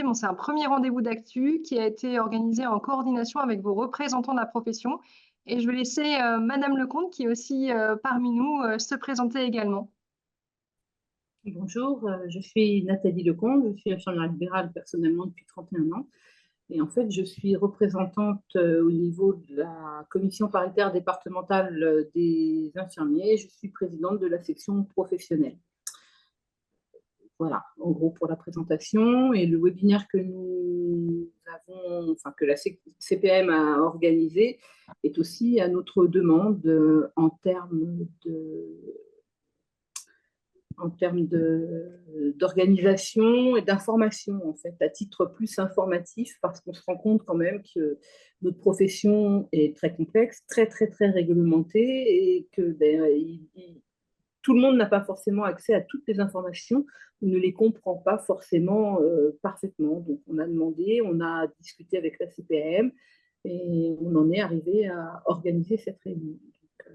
Bon, c'est un premier rendez-vous d'actu qui a été organisé en coordination avec vos représentants de la profession et je vais laisser, madame Lecomte qui est aussi, parmi nous, se présenter également. Bonjour, je suis Nathalie Lecomte, je suis infirmière libérale personnellement depuis 31 ans. Et en fait, je suis représentante au niveau de la commission paritaire départementale des infirmiers. Je suis présidente de la section professionnelle. Voilà, en gros pour la présentation. Et le webinaire que nous avons, enfin que la CPM a organisé, est aussi à notre demande en termes d'organisation et d'information, en fait, à titre plus informatif, parce qu'on se rend compte quand même que notre profession est très complexe, très, très, très réglementée, et que tout le monde n'a pas forcément accès à toutes les informations, ou ne les comprend pas forcément parfaitement. Donc, on a demandé, on a discuté avec la CPM, et on en est arrivé à organiser cette réunion. Donc,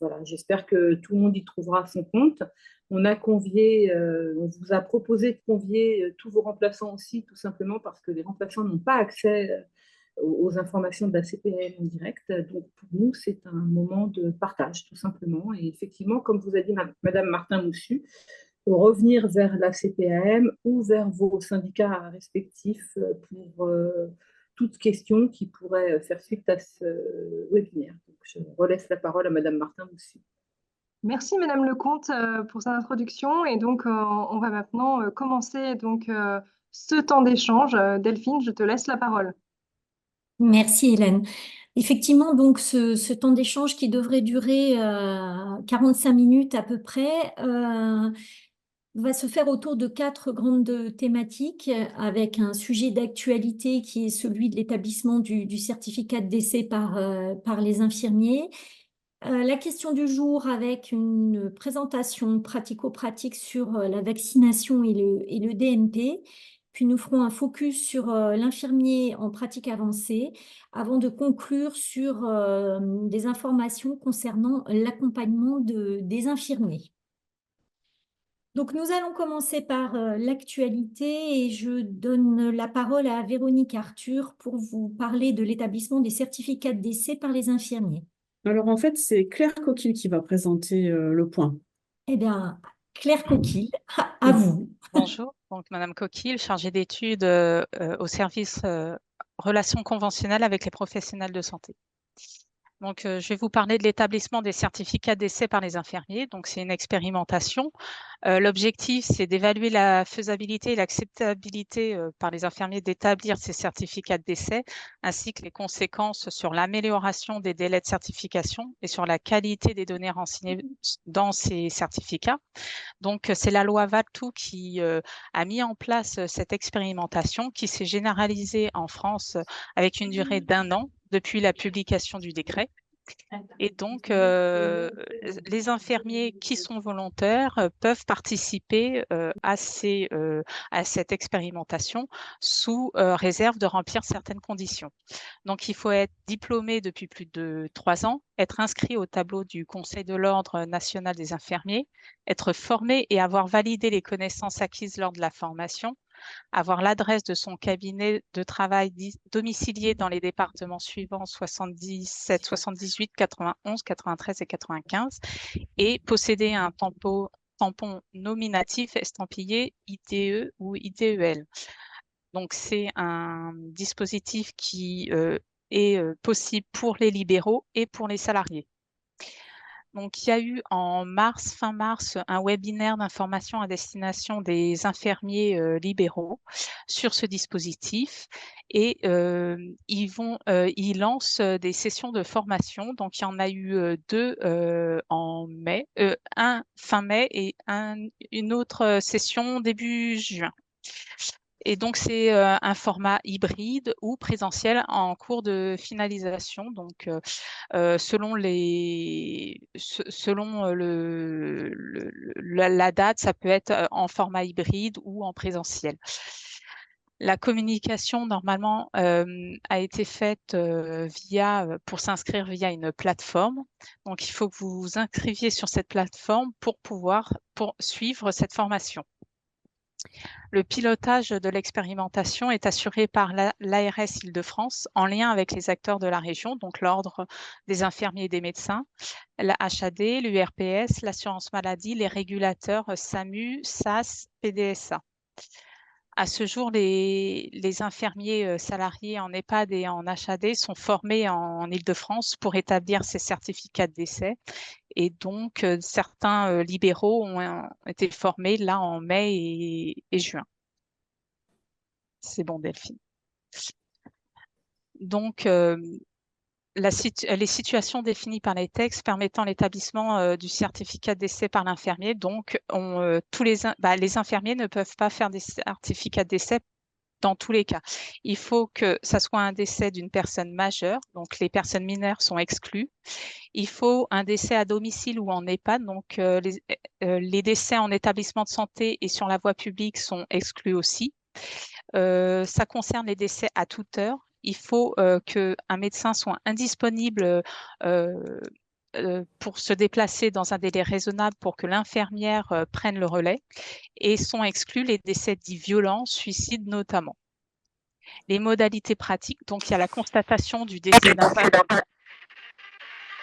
voilà, j'espère que tout le monde y trouvera son compte. On a convié, on vous a proposé de convier tous vos remplaçants aussi, tout simplement parce que les remplaçants n'ont pas accès aux informations de la CPM en direct. Donc, pour nous, c'est un moment de partage, tout simplement. Et effectivement, comme vous a dit Madame Martin-Moussu, revenir vers la CPM ou vers vos syndicats respectifs pour toute question qui pourrait faire suite à ce webinaire. Donc, je relaisse la parole à Madame Martin-Moussu. Merci madame Lecomte, pour cette introduction et donc, on va maintenant, commencer donc, ce temps d'échange. Delphine, je te laisse la parole. Merci Hélène. Effectivement, donc ce temps d'échange qui devrait durer 45 minutes à peu près va se faire autour de 4 grandes thématiques avec un sujet d'actualité qui est celui de l'établissement du certificat de décès par les infirmiers. La question du jour avec une présentation pratico-pratique sur la vaccination et le DMP. Puis nous ferons un focus sur l'infirmier en pratique avancée avant de conclure sur des informations concernant l'accompagnement des infirmiers. Donc nous allons commencer par l'actualité et je donne la parole à Véronique Arthur pour vous parler de l'établissement des certificats de décès par les infirmiers. Alors en fait, c'est Claire Coquille qui va présenter le point. Eh bien, Claire Coquille, à vous. Bonjour, donc Madame Coquille, chargée d'études au service relations conventionnelles avec les professionnels de santé. Donc, je vais vous parler de l'établissement des certificats d'essai par les infirmiers. Donc, c'est une expérimentation. L'objectif, c'est d'évaluer la faisabilité et l'acceptabilité par les infirmiers d'établir ces certificats d'essai, ainsi que les conséquences sur l'amélioration des délais de certification et sur la qualité des données renseignées dans ces certificats. Donc, c'est la loi Valtou qui a mis en place cette expérimentation qui s'est généralisée en France avec une durée d'1 an depuis la publication du décret. Et donc, les infirmiers qui sont volontaires peuvent participer à cette expérimentation sous réserve de remplir certaines conditions. Donc, il faut être diplômé depuis plus de 3 ans, être inscrit au tableau du Conseil de l'Ordre national des infirmiers, être formé et avoir validé les connaissances acquises lors de la formation, avoir l'adresse de son cabinet de travail domicilié dans les départements suivants 77, 78, 91, 93 et 95 et posséder un tampon nominatif estampillé IDE ou IDEL. Donc, c'est un dispositif qui est possible pour les libéraux et pour les salariés. Donc, il y a eu fin mars, un webinaire d'information à destination des infirmiers libéraux sur ce dispositif et ils lancent des sessions de formation. Donc, il y en a eu 2 en mai, un fin mai et une autre session début juin. Et donc, c'est un format hybride ou présentiel en cours de finalisation. Donc, selon la date, ça peut être en format hybride ou en présentiel. La communication, normalement, a été faite pour s'inscrire via une plateforme. Donc, il faut que vous vous inscriviez sur cette plateforme pour suivre cette formation. Le pilotage de l'expérimentation est assuré par l'ARS Île-de-France en lien avec les acteurs de la région, donc l'Ordre des infirmiers et des médecins, la HAD, l'URPS, l'assurance maladie, les régulateurs SAMU, SAS, PDSA. À ce jour, les infirmiers salariés en EHPAD et en HAD sont formés en Île-de-France pour établir ces certificats de décès. Et donc, certains libéraux ont été formés là en mai et juin. C'est bon, Delphine. Donc, les situations définies par les textes permettant l'établissement du certificat de décès par l'infirmier. Donc, les infirmiers ne peuvent pas faire des certificats de décès dans tous les cas. Il faut que ça soit un décès d'une personne majeure, donc les personnes mineures sont exclues. Il faut un décès à domicile ou en EHPAD, donc les décès en établissement de santé et sur la voie publique sont exclus aussi. Ça concerne les décès à toute heure. Il faut qu'un médecin soit indisponible pour se déplacer dans un délai raisonnable pour que l'infirmière prenne le relais, et sont exclus les décès dits violents, suicides notamment. Les modalités pratiques, donc il y a la constatation du décès d'un patient.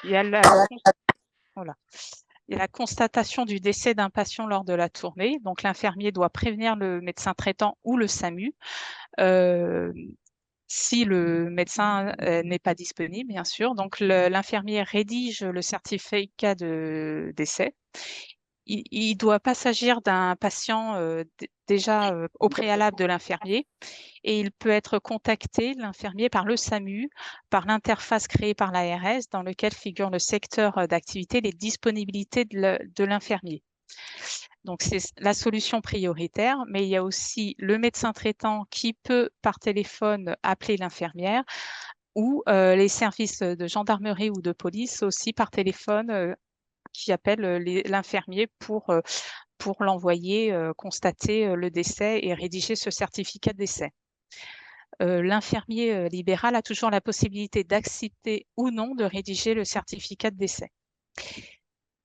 Il y a la constatation du décès d'un patient lors de la tournée. Donc l'infirmier doit prévenir le médecin traitant ou le SAMU. Si le médecin n'est pas disponible, bien sûr. Donc, l'infirmier rédige le certificat de décès. Il ne doit pas s'agir d'un patient déjà au préalable de l'infirmier, et il peut être contacté, l'infirmier, par le SAMU, par l'interface créée par l'ARS, dans lequel figure le secteur d'activité, les disponibilités de l'infirmier. Donc, c'est la solution prioritaire, mais il y a aussi le médecin traitant qui peut, par téléphone, appeler l'infirmière, ou les services de gendarmerie ou de police aussi par téléphone qui appellent l'infirmier pour l'envoyer constater le décès et rédiger ce certificat de décès. L'infirmier libéral a toujours la possibilité d'accepter ou non de rédiger le certificat de décès.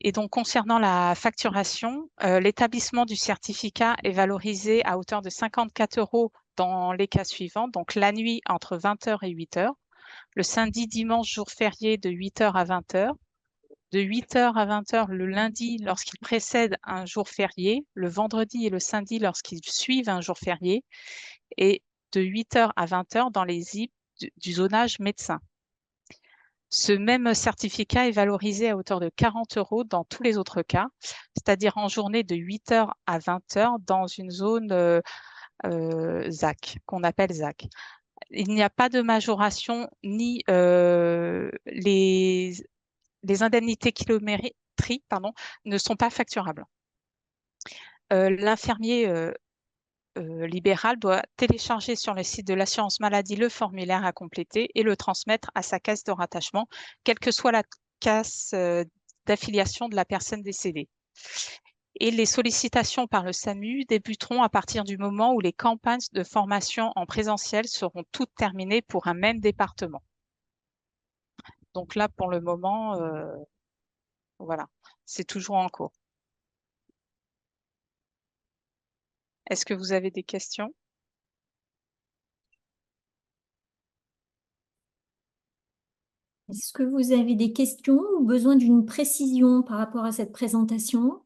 Et donc, concernant la facturation, l'établissement du certificat est valorisé à hauteur de 54 € dans les cas suivants. Donc, la nuit entre 20h et 8h, le samedi, dimanche, jour férié de 8h à 20h, de 8h à 20h le lundi lorsqu'il précède un jour férié, le vendredi et le samedi lorsqu'ils suivent un jour férié, et de 8h à 20h dans les ZIP du zonage médecin. Ce même certificat est valorisé à hauteur de 40 € dans tous les autres cas, c'est-à-dire en journée de 8h à 20h dans une zone ZAC, qu'on appelle ZAC. Il n'y a pas de majoration ni les indemnités kilométriques ne sont pas facturables. L'infirmier libéral doit télécharger sur le site de l'assurance maladie le formulaire à compléter et le transmettre à sa caisse de rattachement, quelle que soit la caisse d'affiliation de la personne décédée. Et les sollicitations par le SAMU débuteront à partir du moment où les campagnes de formation en présentiel seront toutes terminées pour un même département. Donc là, pour le moment, voilà, c'est toujours en cours. Est-ce que vous avez des questions? Est-ce que vous avez des questions ou besoin d'une précision par rapport à cette présentation?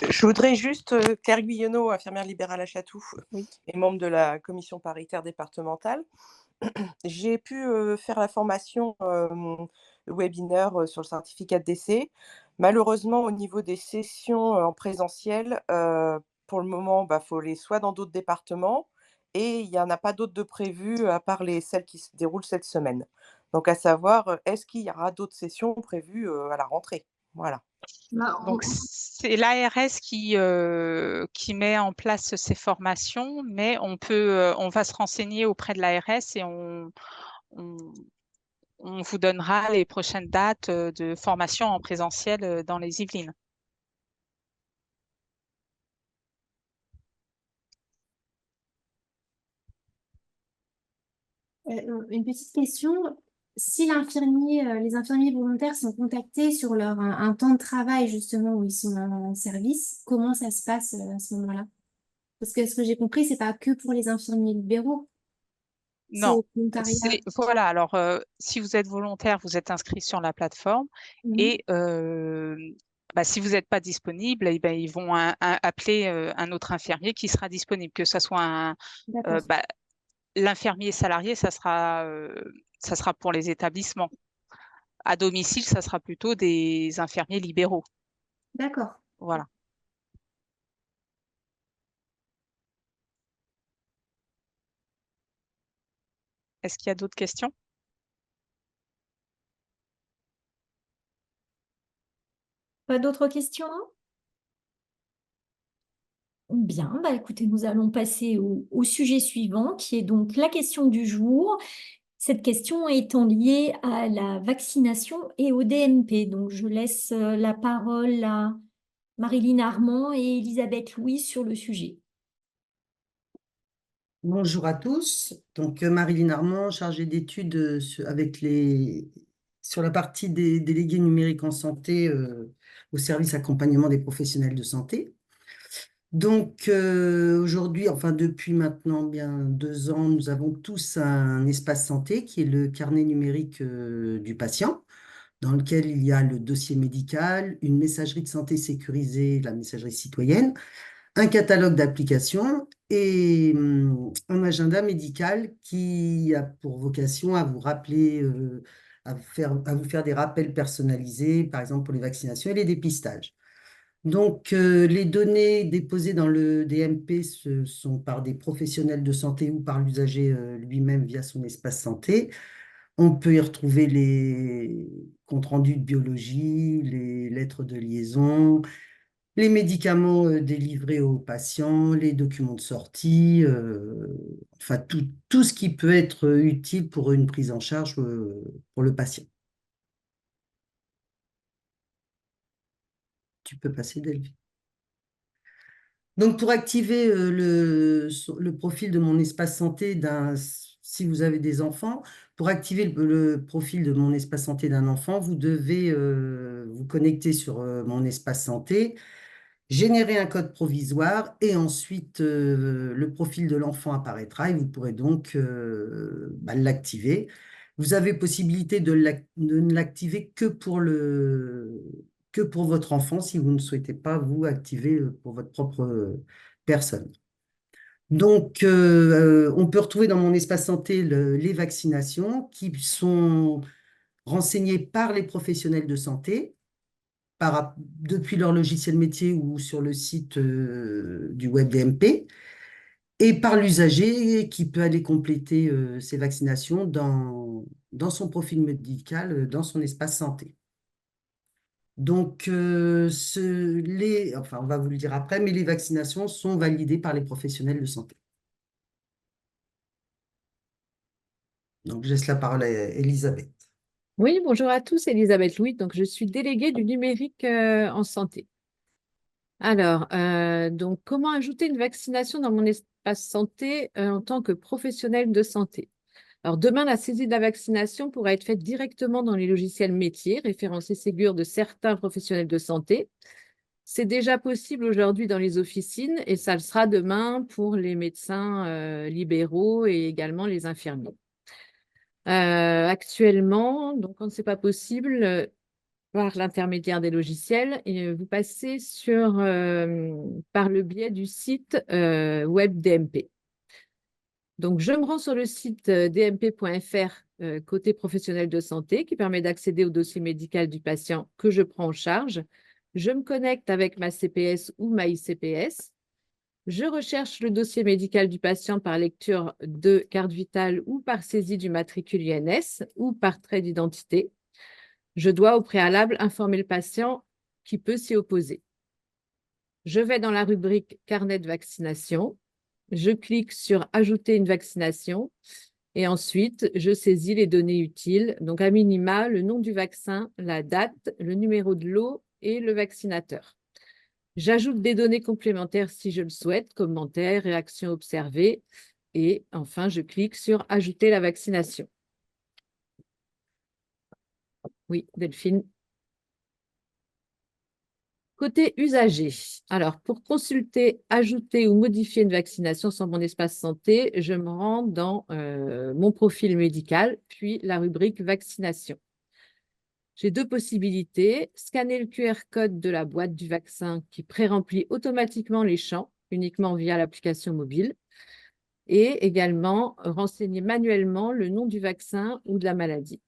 Je voudrais juste, Claire Guyonneau, infirmière libérale à Chatou, Oui. et membre de la commission paritaire départementale. J'ai pu faire la formation le webinaire sur le certificat de décès. Malheureusement, au niveau des sessions en présentiel, pour le moment, il faut aller soit dans d'autres départements, et il n'y en a pas d'autres de prévues à part celles qui se déroulent cette semaine. Donc, à savoir, est-ce qu'il y aura d'autres sessions prévues à la rentrée? Voilà. Donc, c'est l'ARS qui met en place ces formations, mais on va se renseigner auprès de l'ARS et on vous donnera les prochaines dates de formation en présentiel dans les Yvelines. Une petite question. si les infirmiers volontaires sont contactés sur un temps de travail justement où ils sont en service, comment ça se passe à ce moment-là? Parce que ce que j'ai compris, c'est pas que pour les infirmiers libéraux, c'est Non, au volontariat. voilà. Alors, si vous êtes volontaire, vous êtes inscrit sur la plateforme Mhm. et bah, si vous n'êtes pas disponible, eh ben, ils vont appeler un autre infirmier qui sera disponible, que ce soit D'accord. bah, l'infirmier salarié, ça sera pour les établissements. À domicile, ça sera plutôt des infirmiers libéraux. D'accord. Voilà. Est-ce qu'il y a d'autres questions? Pas d'autres questions? Bien, bah écoutez, nous allons passer au sujet suivant, qui est donc la question du jour. Cette question étant liée à la vaccination et au DMP. Donc, je laisse la parole à Marilyn Armand et Elisabeth Louis sur le sujet. Bonjour à tous. Donc, Marilyn Armand, chargée d'études sur la partie des délégués numériques en santé au service accompagnement des professionnels de santé. Donc, aujourd'hui, enfin depuis maintenant bien 2 ans, nous avons tous un espace santé qui est le carnet numérique du patient, dans lequel il y a le dossier médical, une messagerie de santé sécurisée, la messagerie citoyenne, un catalogue d'applications et un agenda médical qui a pour vocation à vous rappeler, à vous faire des rappels personnalisés, par exemple pour les vaccinations et les dépistages. Donc, les données déposées dans le DMP ce sont par des professionnels de santé ou par l'usager lui-même via son espace santé. On peut y retrouver les comptes rendus de biologie, les lettres de liaison, les médicaments délivrés aux patients, les documents de sortie, enfin tout ce qui peut être utile pour une prise en charge pour le patient. Tu peux passer, Delphine. Donc, pour activer le profil de mon espace santé si vous avez des enfants, pour activer le profil de mon espace santé d'un enfant, vous devez vous connecter sur mon espace santé, générer un code provisoire et ensuite le profil de l'enfant apparaîtra et vous pourrez donc l'activer. Vous avez possibilité de ne l'activer que pour votre enfant si vous ne souhaitez pas vous activer pour votre propre personne. Donc, on peut retrouver dans mon espace santé les vaccinations qui sont renseignées par les professionnels de santé depuis leur logiciel métier ou sur le site du web DMP, et par l'usager qui peut aller compléter ses vaccinations dans son profil médical, dans son espace santé. Donc, enfin, on va vous le dire après, mais les vaccinations sont validées par les professionnels de santé. Donc, je laisse la parole à Elisabeth. Oui, bonjour à tous, Elisabeth Louis. Donc, je suis déléguée du numérique en santé. Alors, donc, comment ajouter une vaccination dans mon espace santé en tant que professionnel de santé? Alors, demain, la saisie de la vaccination pourra être faite directement dans les logiciels métiers, référencés Ségur de certains professionnels de santé. C'est déjà possible aujourd'hui dans les officines et ça le sera demain pour les médecins libéraux et également les infirmiers. Actuellement, donc quand ce n'est pas possible, par l'intermédiaire des logiciels, et vous passez par le biais du site web DMP. Donc, je me rends sur le site dmp.fr côté professionnel de santé qui permet d'accéder au dossier médical du patient que je prends en charge. Je me connecte avec ma CPS ou ma ICPS. Je recherche le dossier médical du patient par lecture de carte vitale ou par saisie du matricule INS ou par trait d'identité. Je dois au préalable informer le patient qui peut s'y opposer. Je vais dans la rubrique carnet de vaccination. Je clique sur ajouter une vaccination et ensuite je saisis les données utiles. Donc à minima, le nom du vaccin, la date, le numéro de lot et le vaccinateur. J'ajoute des données complémentaires si je le souhaite, commentaires, réactions observées. Et enfin, je clique sur ajouter la vaccination. Oui, Delphine. Côté usager, alors pour consulter, ajouter ou modifier une vaccination sur mon espace santé, je me rends dans mon profil médical, puis la rubrique vaccination. J'ai deux possibilités, scanner le QR code de la boîte du vaccin qui pré-remplit automatiquement les champs, uniquement via l'application mobile, et également renseigner manuellement le nom du vaccin ou de la maladie.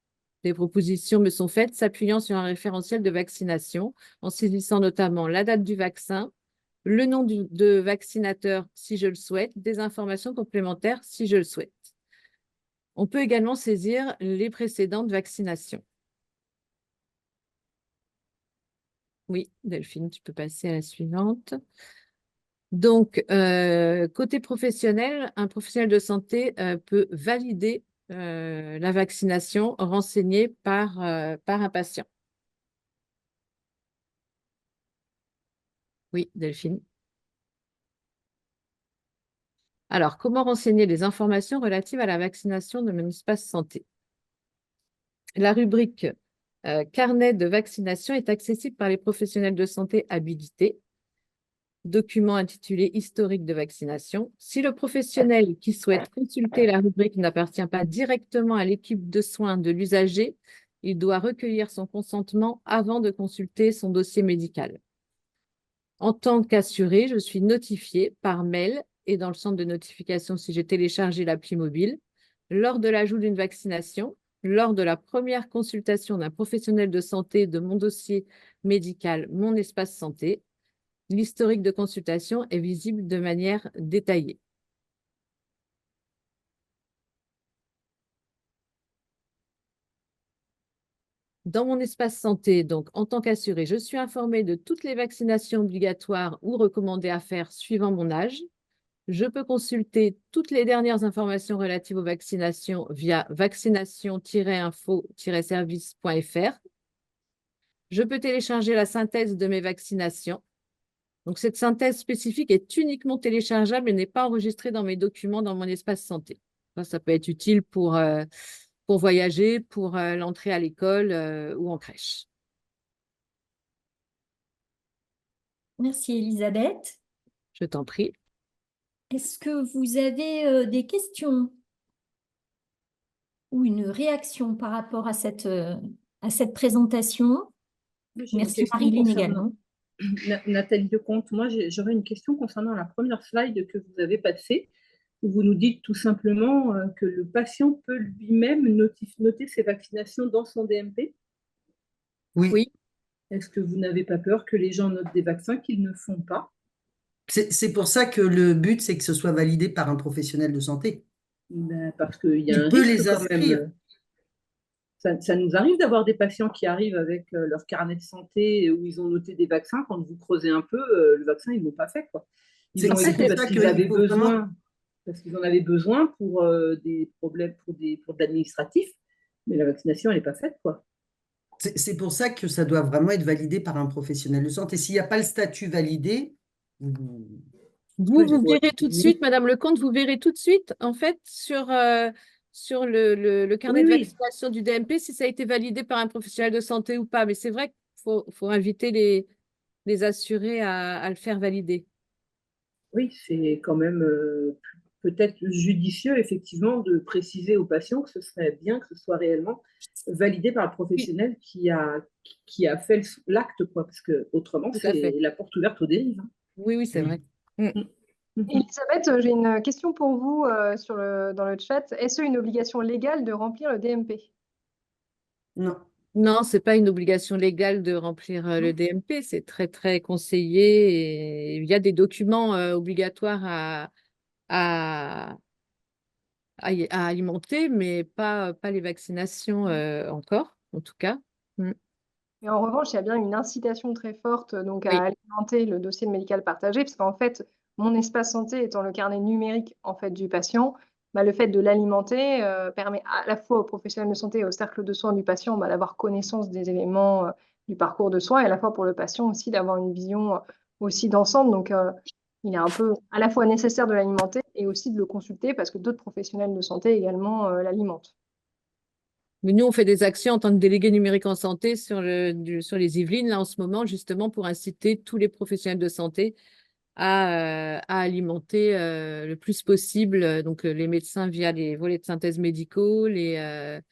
Des propositions me sont faites s'appuyant sur un référentiel de vaccination, en saisissant notamment la date du vaccin, le nom de vaccinateur si je le souhaite, des informations complémentaires si je le souhaite. On peut également saisir les précédentes vaccinations. Oui, Delphine, tu peux passer à la suivante. Donc, côté professionnel, un professionnel de santé peut valider la vaccination renseignée par un patient. Oui, Delphine. Alors, comment renseigner les informations relatives à la vaccination de mon espace santé? La rubrique carnet de vaccination est accessible par les professionnels de santé habilités. Document intitulé historique de vaccination. Si le professionnel qui souhaite consulter la rubrique n'appartient pas directement à l'équipe de soins de l'usager, il doit recueillir son consentement avant de consulter son dossier médical. En tant qu'assuré, je suis notifiée par mail et dans le centre de notification si j'ai téléchargé l'appli mobile, lors de l'ajout d'une vaccination, lors de la première consultation d'un professionnel de santé de mon dossier médical, mon espace santé. L'historique de consultation est visible de manière détaillée. Dans mon espace santé, donc en tant qu'assuré, je suis informée de toutes les vaccinations obligatoires ou recommandées à faire suivant mon âge. Je peux consulter toutes les dernières informations relatives aux vaccinations via vaccination-info-service.fr. Je peux télécharger la synthèse de mes vaccinations. Donc, cette synthèse spécifique est uniquement téléchargeable et n'est pas enregistrée dans mes documents dans mon espace santé. Ça peut être utile pour voyager, pour l'entrée à l'école ou en crèche. Merci Elisabeth. Je t'en prie. Est-ce que vous avez des questions ou une réaction par rapport à cette présentation? Merci Marilyn également. Nathalie Lecomte, moi j'aurais une question concernant la première slide que vous avez passée, où vous nous dites tout simplement que le patient peut lui-même noter ses vaccinations dans son DMP. Oui. Est-ce que vous n'avez pas peur que les gens notent des vaccins qu'ils ne font pas? C'est pour ça que le but, c'est que ce soit validé par un professionnel de santé. Ben, parce qu'il y a un Il peut risque les quand inscrire. même. Ça nous arrive d'avoir des patients qui arrivent avec leur carnet de santé où ils ont noté des vaccins. Quand vous creusez un peu, le vaccin, ils ne l'ont pas fait, quoi. Ils l'ont écrit parce qu'ils avaient besoin, parce qu'ils en avaient besoin pour des problèmes, pour de l'administratif, mais la vaccination, elle n'est pas faite, quoi. C'est pour ça que ça doit vraiment être validé par un professionnel de santé. S'il n'y a pas le statut validé, vous verrez tout de suite, Madame Lecomte, vous verrez tout de suite, en fait, sur le carnet de vaccination du DMP, si ça a été validé par un professionnel de santé ou pas. Mais c'est vrai qu'il faut inviter les assurés à le faire valider. Oui, c'est quand même peut-être judicieux, effectivement, de préciser aux patients que ce serait bien que ce soit réellement validé par un professionnel qui a fait l'acte, quoi, parce que autrement, c'est la porte ouverte aux dérives. Oui, oui, c'est vrai. Elisabeth, j'ai une question pour vous dans le chat. Est-ce une obligation légale de remplir le DMP? Non. Non, ce n'est pas une obligation légale de remplir le DMP. C'est très, très conseillé. Et il y a des documents obligatoires à alimenter, mais pas les vaccinations encore, en tout cas. Mais en revanche, il y a bien une incitation très forte donc, à alimenter le dossier médical partagé, parce qu'en fait, mon espace santé étant le carnet numérique en fait, du patient, bah, le fait de l'alimenter permet à la fois aux professionnels de santé et au cercle de soins du patient bah, d'avoir connaissance des éléments du parcours de soins et à la fois pour le patient aussi d'avoir une vision aussi d'ensemble. Donc, il est un peu à la fois nécessaire de l'alimenter et aussi de le consulter parce que d'autres professionnels de santé également l'alimentent. Mais nous, on fait des actions en tant que délégué numérique en santé sur les Yvelines, là, en ce moment, justement, pour inciter tous les professionnels de santé à alimenter le plus possible, donc les médecins via les volets de synthèse médicaux, les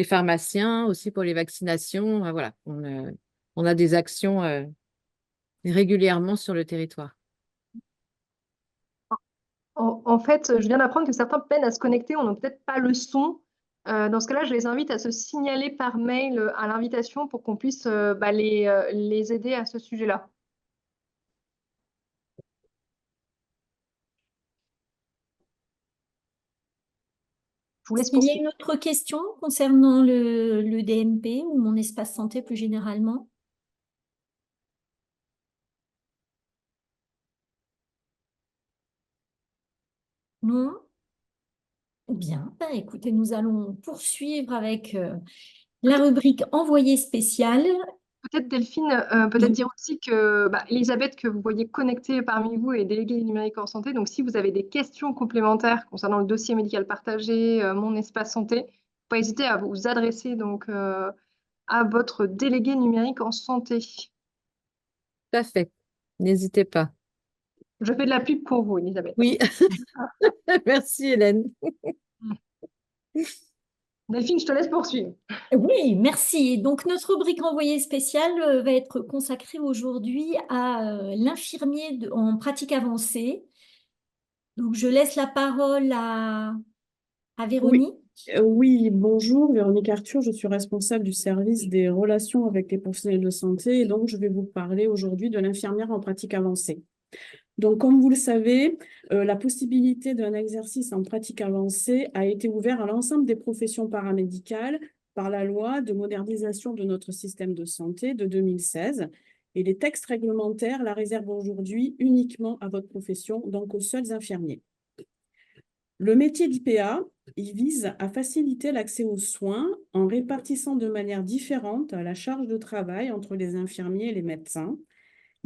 pharmaciens aussi pour les vaccinations. Voilà, on a des actions régulièrement sur le territoire. En fait, je viens d'apprendre que certains peinent à se connecter, on n'a peut-être pas le son. Dans ce cas-là, je les invite à se signaler par mail à l'invitation pour qu'on puisse les aider à ce sujet-là. Je vous laisse Il y a poursuivre. une autre question concernant le DMP ou mon espace santé plus généralement? Non? Bien, ben, écoutez, nous allons poursuivre avec la rubrique envoyé spécial. Peut-être Delphine, peut-être dire aussi que Elisabeth, que vous voyez connectée parmi vous, est déléguée numérique en santé. Donc, si vous avez des questions complémentaires concernant le dossier médical partagé, mon espace santé, pas hésiter à vous adresser donc à votre délégué numérique en santé. Tout à fait. N'hésitez pas. Je fais de la pub pour vous, Elisabeth. Oui, merci Hélène. Delphine, je te laisse poursuivre. Oui, merci. Donc, notre rubrique envoyé spécial va être consacrée aujourd'hui à l'infirmier en pratique avancée. Donc, je laisse la parole à Véronique. Oui, bonjour, Véronique Arthur, je suis responsable du service des relations avec les professionnels de santé et donc je vais vous parler aujourd'hui de l'infirmière en pratique avancée. Donc, comme vous le savez, la possibilité d'un exercice en pratique avancée a été ouverte à l'ensemble des professions paramédicales par la loi de modernisation de notre système de santé de 2016. Et les textes réglementaires la réservent aujourd'hui uniquement à votre profession, donc aux seuls infirmiers. Le métier d'IPA, il vise à faciliter l'accès aux soins en répartissant de manière différente la charge de travail entre les infirmiers et les médecins.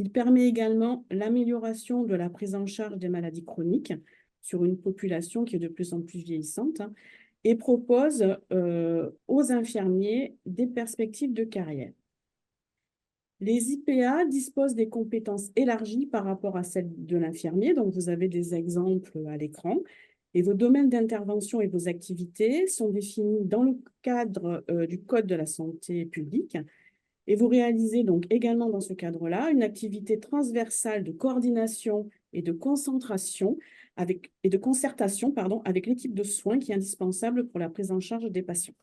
Il permet également l'amélioration de la prise en charge des maladies chroniques sur une population qui est de plus en plus vieillissante et propose aux infirmiers des perspectives de carrière. Les IPA disposent des compétences élargies par rapport à celles de l'infirmier, donc vous avez des exemples à l'écran, et vos domaines d'intervention et vos activités sont définis dans le cadre du Code de la santé publique. Et vous réalisez donc également dans ce cadre-là une activité transversale de coordination et de concentration et de concertation avec l'équipe de soins qui est indispensable pour la prise en charge des patients.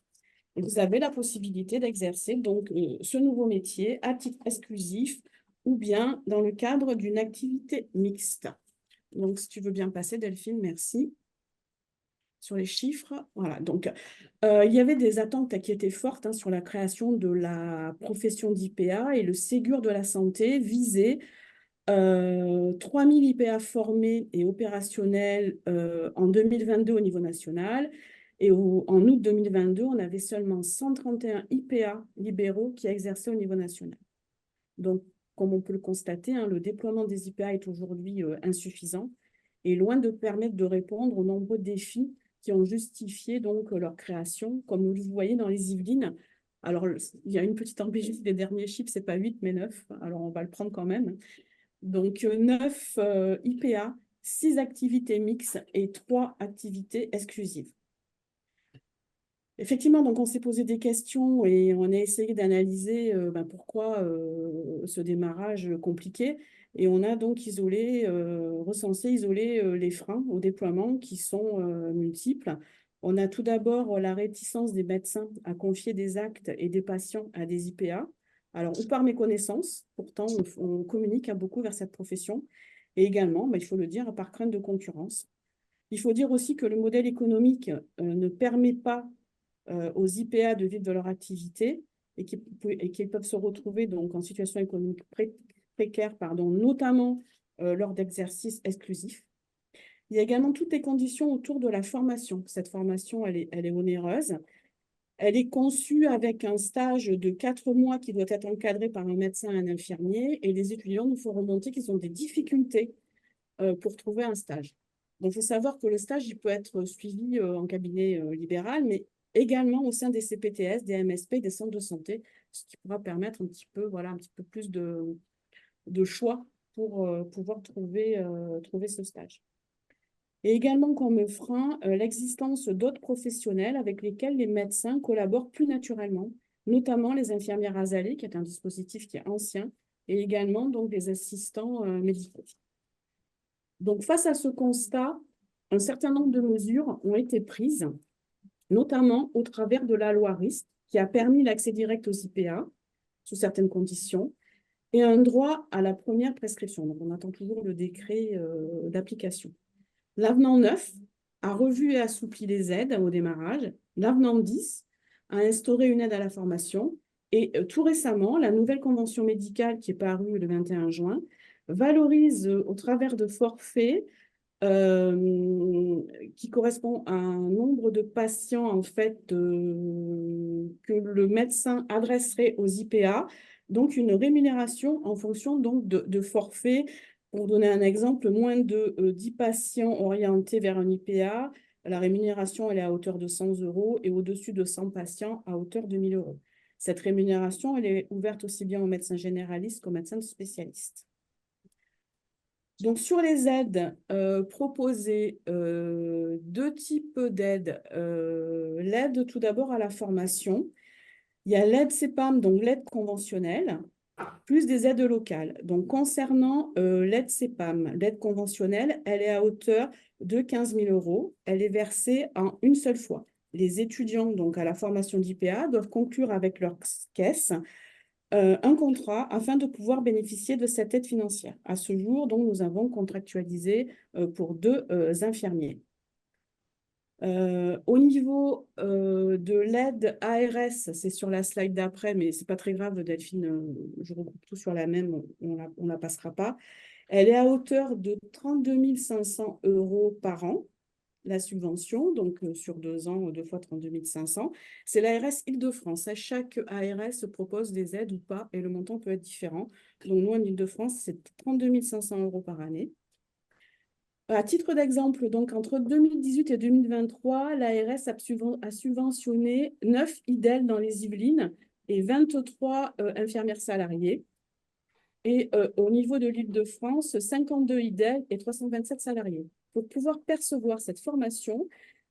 Et vous avez la possibilité d'exercer donc ce nouveau métier à titre exclusif ou bien dans le cadre d'une activité mixte. Donc, si tu veux bien passer, Delphine, merci. Sur les chiffres, voilà. Donc, il y avait des attentes qui étaient fortes sur la création de la profession d'IPA et le Ségur de la santé visait 3000 IPA formés et opérationnels en 2022 au niveau national. Et en août 2022, on avait seulement 131 IPA libéraux qui exerçaient au niveau national. Donc, comme on peut le constater, le déploiement des IPA est aujourd'hui insuffisant et loin de permettre de répondre aux nombreux défis qui ont justifié donc leur création, comme vous voyez dans les Yvelines. Alors, il y a une petite ambiguïté des derniers chiffres, ce n'est pas 8, mais 9. Alors, on va le prendre quand même. Donc, 9 IPA, 6 activités mixtes et 3 activités exclusives. Effectivement, donc on s'est posé des questions et on a essayé d'analyser pourquoi ce démarrage compliqué. Et on a donc recensé, isolé les freins au déploiement qui sont multiples. On a tout d'abord la réticence des médecins à confier des actes et des patients à des IPA. Alors, ou par méconnaissance, pourtant on communique beaucoup vers cette profession. Et également, il faut le dire, par crainte de concurrence. Il faut dire aussi que le modèle économique ne permet pas aux IPA de vivre de leur activité et qu'ils peuvent se retrouver donc en situation économique précaire, notamment lors d'exercices exclusifs. Il y a également toutes les conditions autour de la formation. Cette formation, elle est onéreuse. Elle est conçue avec un stage de 4 mois qui doit être encadré par un médecin et un infirmier. Et les étudiants nous font remonter qu'ils ont des difficultés pour trouver un stage. Donc, il faut savoir que le stage, il peut être suivi en cabinet libéral, mais également au sein des CPTS, des MSP, des centres de santé, ce qui pourra permettre un petit peu plus de choix pour pouvoir trouver ce stage. Et également comme frein, l'existence d'autres professionnels avec lesquels les médecins collaborent plus naturellement, notamment les infirmières azalées, qui est un dispositif qui est ancien, et également donc des assistants médicaux. Donc face à ce constat, un certain nombre de mesures ont été prises, notamment au travers de la loi RIST, qui a permis l'accès direct aux IPA sous certaines conditions, et un droit à la première prescription. Donc on attend toujours le décret d'application. L'avenant 9 a revu et assoupli les aides au démarrage. L'avenant 10 a instauré une aide à la formation. Et tout récemment, la nouvelle convention médicale qui est parue le 21 juin valorise au travers de forfaits qui correspond à un nombre de patients en fait, que le médecin adresserait aux IPA, donc une rémunération en fonction donc, de forfaits. Pour donner un exemple, moins de 10 patients orientés vers un IPA, la rémunération elle est à hauteur de 100 € et au-dessus de 100 patients à hauteur de 1 000 €. Cette rémunération elle est ouverte aussi bien aux médecins généralistes qu'aux médecins spécialistes. Donc, sur les aides proposées, deux types d'aides. L'aide tout d'abord à la formation. Il y a l'aide CEPAM, donc l'aide conventionnelle, plus des aides locales. Donc, concernant l'aide CEPAM, l'aide conventionnelle, elle est à hauteur de 15 000 €. Elle est versée en une seule fois. Les étudiants donc, à la formation d'IPA doivent conclure avec leur caisse un contrat afin de pouvoir bénéficier de cette aide financière. À ce jour, donc, nous avons contractualisé pour 2 infirmiers. Au niveau de l'aide ARS, c'est sur la slide d'après, mais ce n'est pas très grave, Delphine, je regroupe tout sur la même, on ne la passera pas. Elle est à hauteur de 32 500 € par an, la subvention, donc sur 2 ans, 2 fois 32 500. C'est l'ARS Île-de-France. Chaque ARS propose des aides ou pas, et le montant peut être différent. Donc, nous, en Île-de-France, c'est 32 500 € par année. À titre d'exemple, donc entre 2018 et 2023, l'ARS a subventionné 9 IDEL dans les Yvelines et 23 infirmières salariées. Et au niveau de l'Île-de-France, 52 IDEL et 327 salariés. Pour pouvoir percevoir cette formation,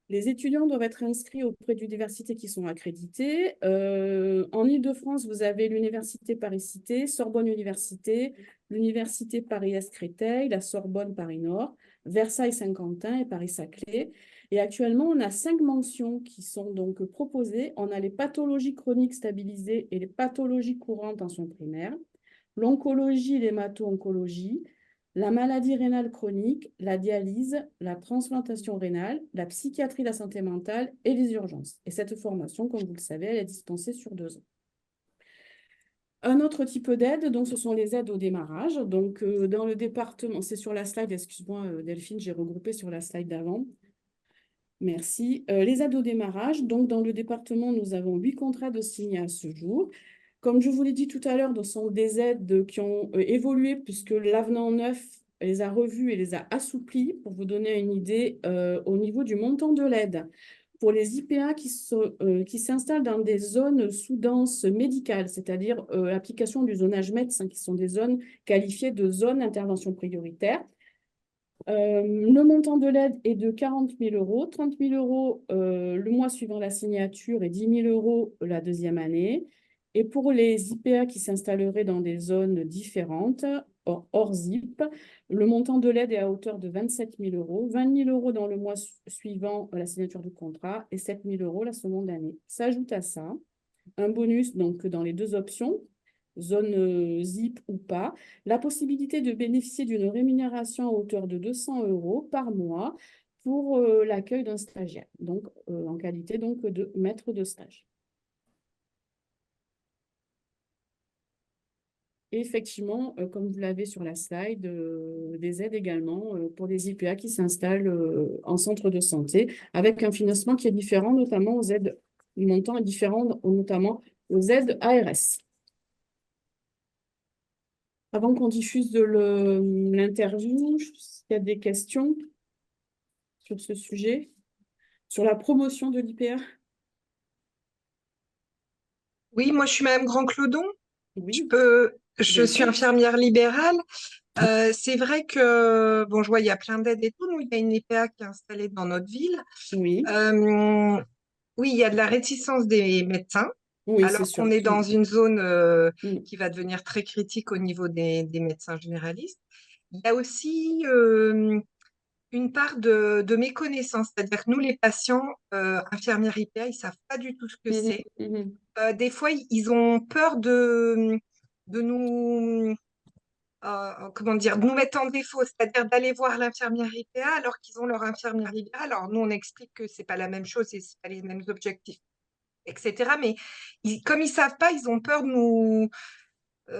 les étudiants doivent être inscrits auprès d'universités qui sont accréditées. En Île-de-France, vous avez l'Université Paris-Cité, Sorbonne Université, l'Université Paris-Est-Créteil, la Sorbonne Paris-Nord, Versailles-Saint-Quentin et Paris-Saclay. Et actuellement, on a 5 mentions qui sont donc proposées. On a les pathologies chroniques stabilisées et les pathologies courantes en soins primaires, l'oncologie et l'hémato-oncologie, la maladie rénale chronique, la dialyse, la transplantation rénale, la psychiatrie, la santé mentale et les urgences. Et cette formation, comme vous le savez, elle est dispensée sur 2 ans. Un autre type d'aide, donc, ce sont les aides au démarrage. Donc, dans le département, c'est sur la slide, excuse-moi Delphine, j'ai regroupé sur la slide d'avant. Merci. Les aides au démarrage, donc dans le département, nous avons 8 contrats de signés à ce jour. Comme je vous l'ai dit tout à l'heure, ce sont des aides qui ont évolué puisque l'avenant 9 les a revues et les a assouplies pour vous donner une idée au niveau du montant de l'aide. Pour les IPA qui s'installent dans des zones sous-denses médicales, c'est-à-dire l'application du zonage médecin, qui sont des zones qualifiées de zones d'intervention prioritaire, le montant de l'aide est de 40 000 €, 30 000 € le mois suivant la signature et 10 000 € la deuxième année. Et pour les IPA qui s'installeraient dans des zones différentes, hors ZIP, le montant de l'aide est à hauteur de 27 000 €, 20 000 € dans le mois suivant la signature du contrat et 7 000 € la seconde année. S'ajoute à ça un bonus donc, dans les 2 options, zone ZIP ou pas, la possibilité de bénéficier d'une rémunération à hauteur de 200 € par mois pour l'accueil d'un stagiaire, donc en qualité donc, de maître de stage. Et effectivement, comme vous l'avez sur la slide, des aides également pour des IPA qui s'installent en centre de santé, avec un financement qui est différent, notamment aux aides, le montant est différent, notamment aux aides ARS. Avant qu'on diffuse l'interview, s'il y a des questions sur ce sujet, sur la promotion de l'IPA. Oui, moi je suis Madame Grand-Clodon. Oui, Je suis j'écoute. infirmière libérale. C'est vrai que, bon, je vois, il y a plein d'aides et tout. Nous, il y a une IPA qui est installée dans notre ville. Oui, Oui, il y a de la réticence des médecins, oui, c'est alors sûr. qu'on est dans une zone Mm. qui va devenir très critique au niveau des médecins généralistes. Il y a aussi une part de méconnaissance, c'est-à-dire que nous, les patients infirmières IPA, ils ne savent pas du tout ce que Mhm, c'est. mhm. Des fois, ils ont peur de nous, comment dire, de nous mettre en défaut, c'est-à-dire d'aller voir l'infirmière IPA alors qu'ils ont leur infirmière libérale. Alors, nous, on explique que ce n'est pas la même chose et ce pas les mêmes objectifs, etc. Mais comme ils ne savent pas, ils ont peur de nous,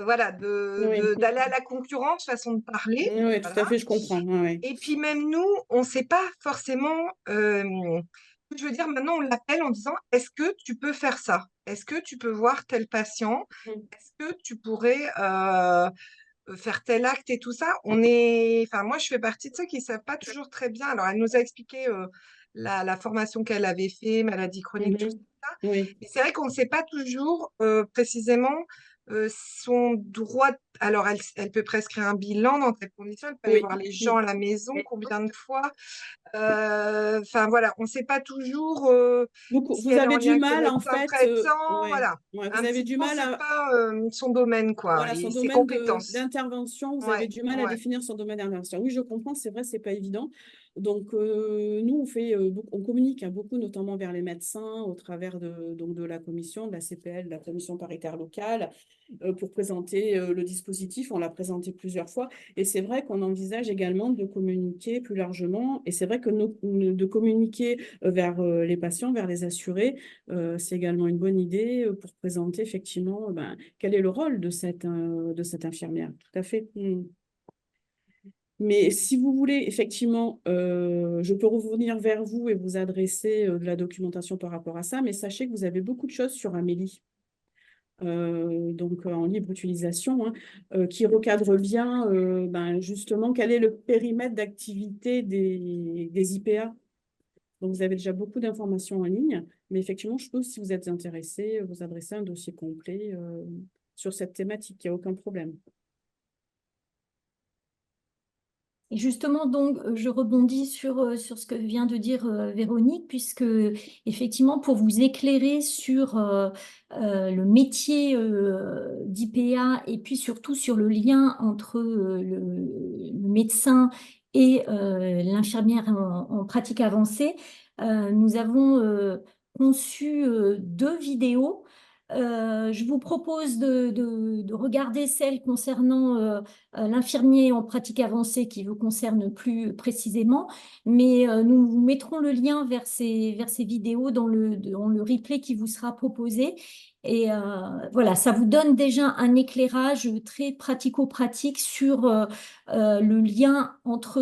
voilà, Oui, d'aller à la concurrence, façon de parler. oui, tout à Voilà. fait, je comprends. Ouais, ouais. Et puis même nous, on ne sait pas forcément, je veux dire, maintenant on l'appelle en disant, est-ce que tu peux faire ça? Est-ce que tu peux voir tel patient? Mm. Est-ce que tu pourrais faire tel acte et tout ça? Enfin moi je fais partie de ceux qui ne savent pas toujours très bien. Alors elle nous a expliqué la formation qu'elle avait fait, maladie chronique, tout Mhm. ça. Oui, Mais c'est vrai qu'on ne sait pas toujours précisément son droit. Alors, elle peut prescrire un bilan dans telles conditions. Elle peut aller oui. voir les Mm. gens à la maison, combien de fois. Enfin, voilà, on ne sait pas toujours si Vous elle est en avez lien du avec le mal, en médecin fait, traitant. ouais, Voilà, ouais, un vous avez petit du peu, mal c'est à, pas son domaine, quoi, voilà, et son ses domaine compétences. d'intervention, vous avez Ouais, du mal à ouais. définir son domaine d'intervention. Oui, je comprends, c'est vrai, c'est pas évident. Donc, nous, on communique beaucoup, notamment vers les médecins, au travers donc, de la commission, de la CPL, de la commission paritaire locale, pour présenter le dispositif. On l'a présenté plusieurs fois. Et c'est vrai qu'on envisage également de communiquer plus largement. Et c'est vrai que de communiquer vers les patients, vers les assurés, c'est également une bonne idée pour présenter effectivement quel est le rôle de de cette infirmière. Tout à fait. Mm. Mais si vous voulez, effectivement, je peux revenir vers vous et vous adresser de la documentation par rapport à ça, mais sachez que vous avez beaucoup de choses sur Amélie. Donc en libre utilisation, hein, qui recadre bien justement quel est le périmètre d'activité des IPA. Donc vous avez déjà beaucoup d'informations en ligne, mais effectivement, je peux, si vous êtes intéressé, vous adresser un dossier complet sur cette thématique, il n'y a aucun problème. Et justement, donc, je rebondis sur ce que vient de dire Véronique, puisque effectivement, pour vous éclairer sur le métier d'IPA et puis surtout sur le lien entre le médecin et l'infirmière en pratique avancée, nous avons conçu 2 vidéos. Je vous propose de regarder celle concernant l'infirmier en pratique avancée qui vous concerne plus précisément, mais nous vous mettrons le lien vers ces vidéos dans le replay qui vous sera proposé. Et voilà, ça vous donne déjà un éclairage très pratico-pratique sur le lien entre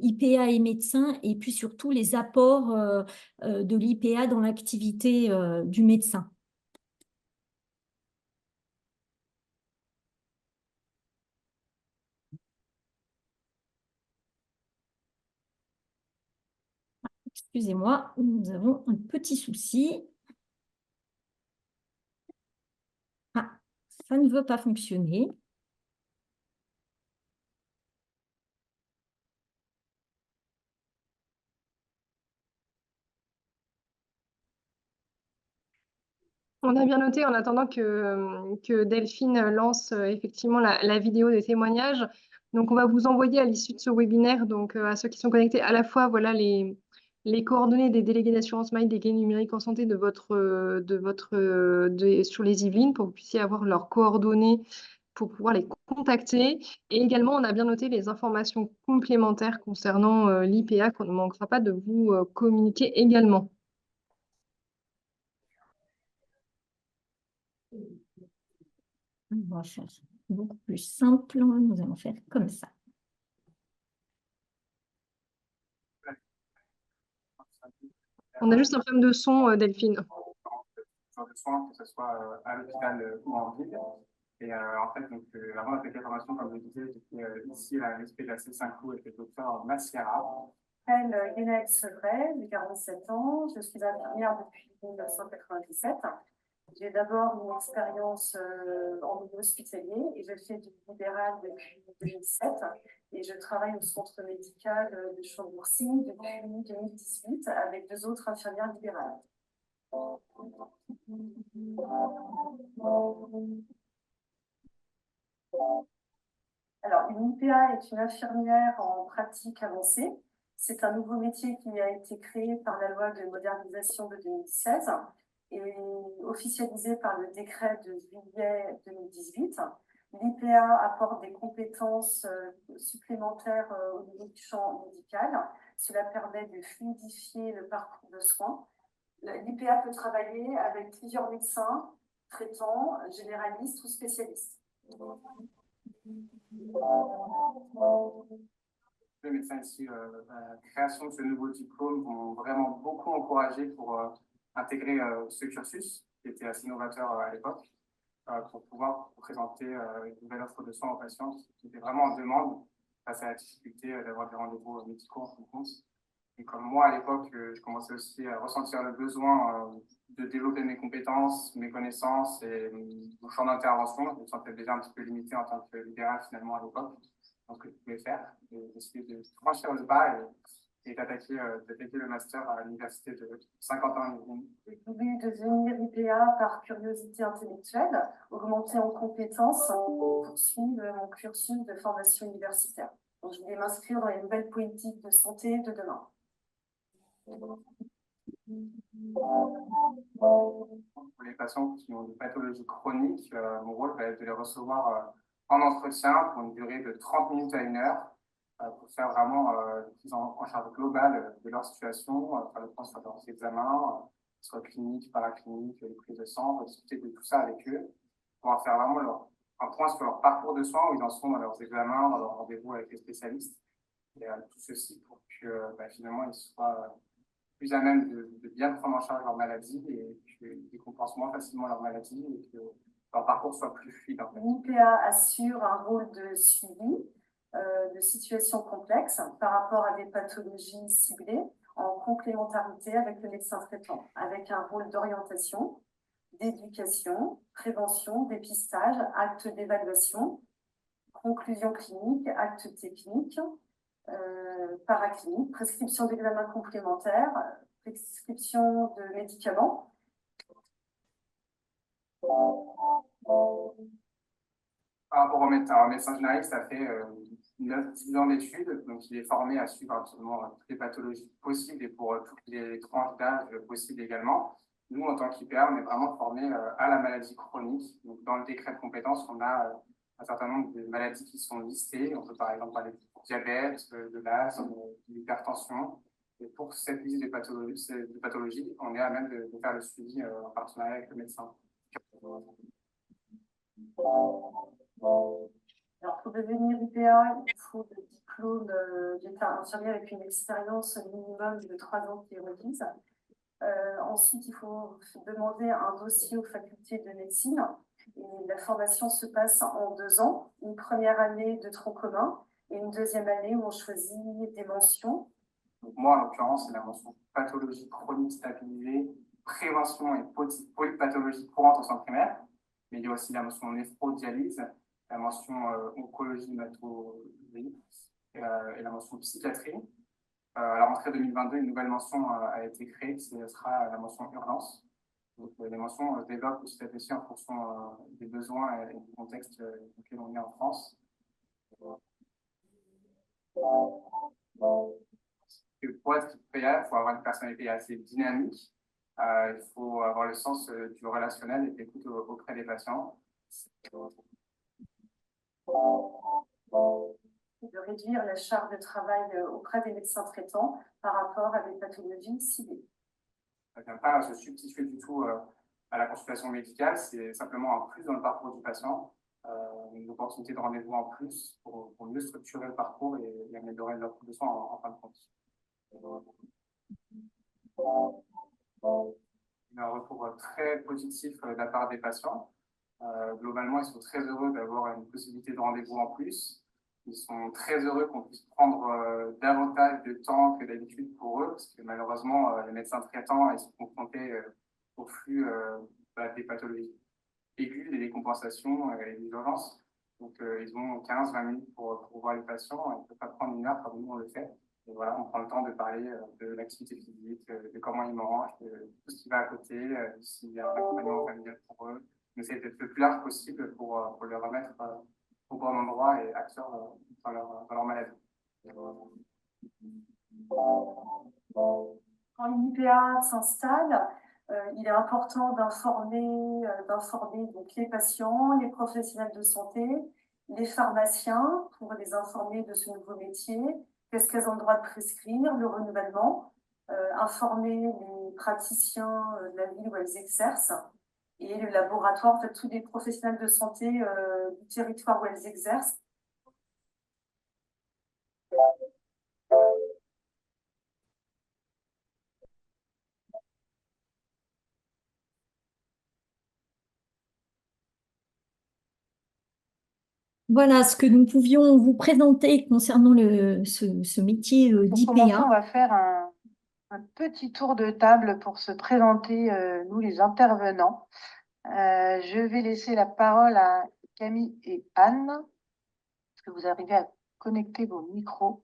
IPA et médecin et puis surtout les apports de l'IPA dans l'activité du médecin. Excusez-moi, nous avons un petit souci. Ah, ça ne veut pas fonctionner. On a bien noté en attendant que Delphine lance effectivement la vidéo des témoignages. Donc, on va vous envoyer à l'issue de ce webinaire, donc à ceux qui sont connectés, à la fois voilà, les coordonnées des délégués d'assurance mail des gains numériques en santé sur les Yvelines pour que vous puissiez avoir leurs coordonnées pour pouvoir les contacter. Et également, on a bien noté les informations complémentaires concernant l'IPA qu'on ne manquera pas de vous communiquer également. On va faire beaucoup plus simple. Nous allons faire comme ça. On a juste un problème de son, Delphine. De soins, que ce soit à l'hôpital ou en ville. Et en fait, donc, avant la formation, comme je disais, j'étais ici à l'esprit de la C5O avec le docteur Mascara. Je m'appelle Guénette Sevray, j'ai 47 ans, je suis infirmière depuis 1997 J'ai d'abord une expérience en milieu hospitalier et je fais du libéral depuis 2007 et je travaille au centre médical de Chambourcy depuis 2018 avec 2 autres infirmières libérales. Alors, une IPA est une infirmière en pratique avancée. C'est un nouveau métier qui a été créé par la loi de modernisation de 2016 et officialisé par le décret de juillet 2018. L'IPA apporte des compétences supplémentaires au niveau du champ médical. Cela permet de fluidifier le parcours de soins. L'IPA peut travailler avec plusieurs médecins, traitants, généralistes ou spécialistes. Les médecins ici, la création de ce nouveau diplôme vont vraiment beaucoup encourager pour intégrer ce cursus qui était assez novateur à l'époque, pour pouvoir présenter une nouvelle offre de soins aux patients qui était vraiment en demande face à la difficulté d'avoir des rendez-vous médicaux en fin de compte. Et comme moi, à l'époque, je commençais aussi à ressentir le besoin de développer mes compétences, mes connaissances et mon champ d'intervention. Je me sentais déjà un petit peu limité en tant que libéral finalement à l'époque dans ce que je pouvais faire. J'ai décidé de franchir le pas et d'attaquer le master à l'université de Saint-Quentin. J'ai voulu devenir IPA par curiosité intellectuelle, augmenter en compétences et poursuivre mon cursus de formation universitaire. Donc, je voulais m'inscrire dans les nouvelles politiques de santé de demain. Pour les patients qui ont des pathologies chroniques, mon rôle va être de les recevoir en entretien pour une durée de 30 minutes à 1 heure pour faire vraiment une prise en charge globale de leur situation, faire le point sur leurs examens, soit cliniques, paracliniques, les prises de sang, discuter de tout ça avec eux, pour faire vraiment un point sur leur parcours de soins, où ils en sont dans leurs examens, dans leurs rendez-vous avec les spécialistes, et tout ceci pour que finalement ils soient plus à même de bien prendre en charge leur maladie et qu'ils compensent moins facilement leur maladie et que leur parcours soit plus fluide. L'IPA assure un rôle de suivi de situations complexes par rapport à des pathologies ciblées en complémentarité avec le médecin traitant, avec un rôle d'orientation, d'éducation, prévention, dépistage, acte d'évaluation, conclusion clinique, acte technique, paraclinique, prescription d'examens complémentaires, prescription de médicaments. Par rapport au médecin généraliste, ça fait 9-10 ans d'études, donc il est formé à suivre absolument toutes les pathologies possibles et pour toutes les tranches d'âge possibles également. Nous, en tant qu'IPA, on est vraiment formé à la maladie chronique. Donc, dans le décret de compétences, on a un certain nombre de maladies qui sont listées. On peut par exemple parler du diabète, de l'asthme, de l'hypertension. Et pour cette liste de pathologies, on est à même de faire le suivi en partenariat avec le médecin. Alors, pour devenir IPA, il faut le diplôme d'état infirmier avec une expérience minimum de 3 ans qui requise. Ensuite, il faut demander un dossier aux facultés de médecine. Et la formation se passe en 2 ans. Une première année de tronc commun et une deuxième année où on choisit des mentions. Donc moi, en l'occurrence, c'est la mention pathologie chronique stabilisée, prévention et polypathologie courante au centre primaire. Mais il y a aussi la mention néphrodialyse, la mention oncologie, hématologie et la mention psychiatrie. À la rentrée 2022, une nouvelle mention a été créée, ce sera la mention urgence. Donc, les mentions développent petit à petit en fonction des besoins et du contexte dans lequel on est en France. Et pour être IPA, il faut avoir une personnalité assez dynamique. Il faut avoir le sens du relationnel et de l'écoute auprès des patients. De réduire la charge de travail auprès des médecins traitants par rapport à des pathologies ciblées. Ça ne vient pas se substituer du tout à la consultation médicale, c'est simplement un plus dans le parcours du patient, une opportunité de rendez-vous en plus pour mieux structurer le parcours et améliorer l'offre de soins en fin de compte. Il y a un retour très positif de la part des patients. Globalement, ils sont très heureux d'avoir une possibilité de rendez-vous en plus. Ils sont très heureux qu'on puisse prendre davantage de temps que d'habitude pour eux, parce que malheureusement, les médecins traitants ils sont confrontés au flux des pathologies aiguës, des décompensations et des urgences. Donc, ils ont 15-20 minutes pour voir les patients. Ils ne peuvent pas prendre une heure comme nous, on le fait. Et voilà, on prend le temps de parler de l'activité physique, de comment ils mangent, de tout ce qui va à côté, s'il y a un accompagnement familial pour eux. On essaie d'être le plus large possible pour les remettre au bon endroit et acteurs dans leur maladie. Quand une IPA s'installe, il est important d'informer donc les patients, les professionnels de santé, les pharmaciens pour les informer de ce nouveau métier, qu'est-ce qu'elles ont le droit de prescrire, le renouvellement, informer les praticiens de la ville où elles exercent et le laboratoire, en fait, tous les professionnels de santé du territoire où elles exercent. Voilà ce que nous pouvions vous présenter concernant ce métier Pour commencer, d'IPA. on va faire un petit tour de table pour se présenter, nous les intervenants. Je vais laisser la parole à Camille et Anne. Est-ce que vous arrivez à connecter vos micros?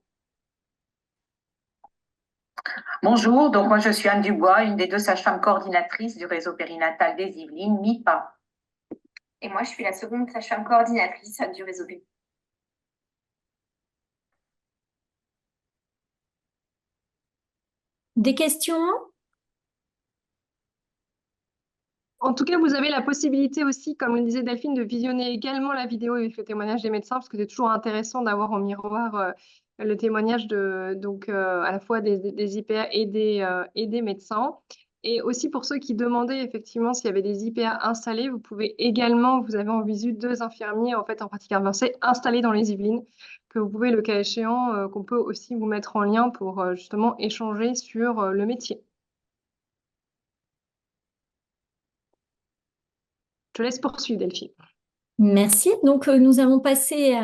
Bonjour, donc moi je suis Anne Dubois, une des 2 sages-femmes coordinatrices du réseau périnatal des Yvelines, MIPA. Et moi je suis la seconde sage-femme coordinatrice du réseau périnatal. Des questions? En tout cas, vous avez la possibilité aussi, comme le disait Delphine, de visionner également la vidéo avec le témoignage des médecins, parce que c'est toujours intéressant d'avoir en miroir le témoignage à la fois des IPA et des médecins. Et aussi pour ceux qui demandaient effectivement s'il y avait des IPA installés, vous pouvez également, vous avez en visu 2 infirmiers en pratique avancée installés dans les Yvelines, que vous pouvez, le cas échéant, qu'on peut aussi vous mettre en lien pour justement échanger sur le métier. Je te laisse poursuivre, Delphine. Merci. Donc, nous allons passer